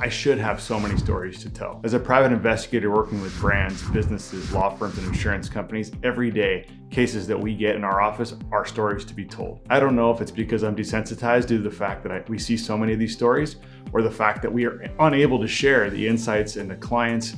I should have so many stories to tell. As a private investigator working with brands, businesses, law firms, and insurance companies, every day, cases that we get in our office are stories to be told. I don't know if it's because I'm desensitized due to the fact that we see so many of these stories, or the fact that we are unable to share the insights and the clients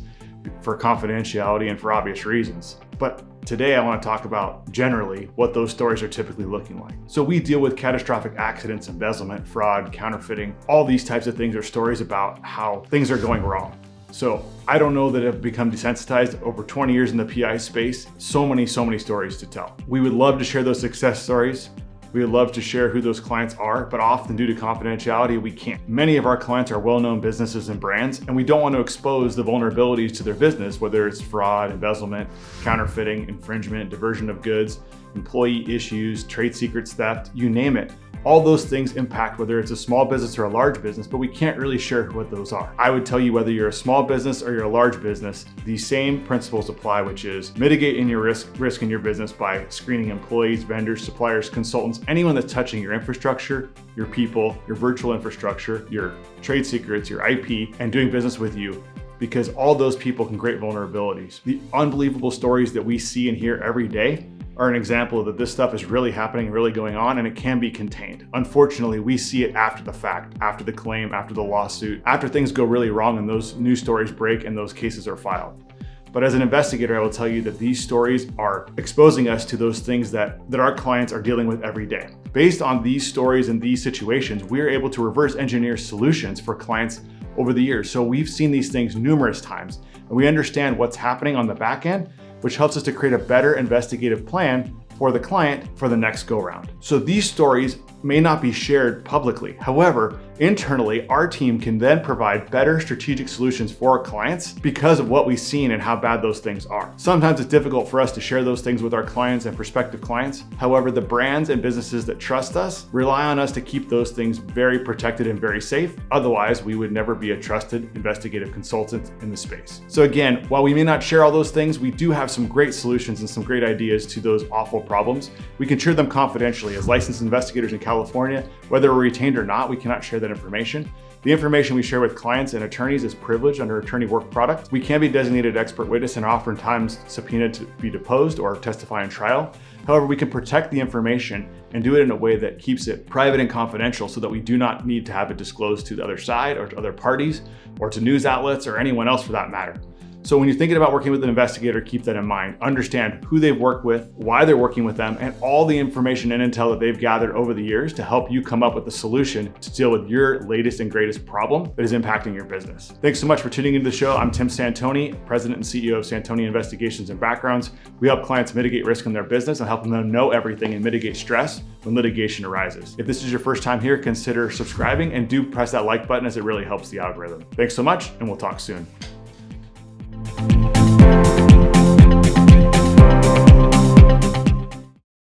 for confidentiality and for obvious reasons. But today I want to talk about generally what those stories are typically looking like. So we deal with catastrophic accidents, embezzlement, fraud, counterfeiting. All these types of things are stories about how things are going wrong. So I don't know that I've become desensitized over 20 years in the PI space. So many stories to tell. We would love to share those success stories. We would love to share who those clients are, but often due to confidentiality, we can't. Many of our clients are well-known businesses and brands, and we don't want to expose the vulnerabilities to their business, whether it's fraud, embezzlement, counterfeiting, infringement, diversion of goods, employee issues, trade secrets theft, you name it. All those things impact whether it's a small business or a large business, but we can't really share what those are. I would tell you whether you're a small business or you're a large business, these same principles apply, which is mitigating your risk in your business by screening employees, vendors, suppliers, consultants, anyone that's touching your infrastructure, your people, your virtual infrastructure, your trade secrets, your IP, and doing business with you, because all those people can create vulnerabilities. The unbelievable stories that we see and hear every day are an example that this stuff is really happening, really going on, and it can be contained. Unfortunately, we see it after the fact, after the claim, after the lawsuit, after things go really wrong and those news stories break and those cases are filed. But as an investigator, I will tell you that these stories are exposing us to those things that our clients are dealing with every day. Based on these stories and these situations, we are able to reverse engineer solutions for clients over the years. So we've seen these things numerous times, and we understand what's happening on the back end, which helps us to create a better investigative plan for the client for the next go round. So these stories may not be shared publicly. However, internally, our team can then provide better strategic solutions for our clients because of what we've seen and how bad those things are. Sometimes it's difficult for us to share those things with our clients and prospective clients. However, the brands and businesses that trust us rely on us to keep those things very protected and very safe. Otherwise, we would never be a trusted investigative consultant in the space. So again, while we may not share all those things, we do have some great solutions and some great ideas to those awful problems. We can share them confidentially. As licensed investigators in California, whether we're retained or not, we cannot share that information. The information we share with clients and attorneys is privileged under attorney work product. We can be designated expert witness and oftentimes subpoenaed to be deposed or testify in trial. However, we can protect the information and do it in a way that keeps it private and confidential so that we do not need to have it disclosed to the other side or to other parties or to news outlets or anyone else for that matter. So when you're thinking about working with an investigator, keep that in mind. Understand who they've worked with, why they're working with them, and all the information and intel that they've gathered over the years to help you come up with a solution to deal with your latest and greatest problem that is impacting your business. Thanks so much for tuning into the show. I'm Tim Santoni, President and CEO of Santoni Investigations and Backgrounds. We help clients mitigate risk in their business and helping them know everything and mitigate stress when litigation arises. If this is your first time here, consider subscribing and do press that like button as it really helps the algorithm. Thanks so much, and we'll talk soon.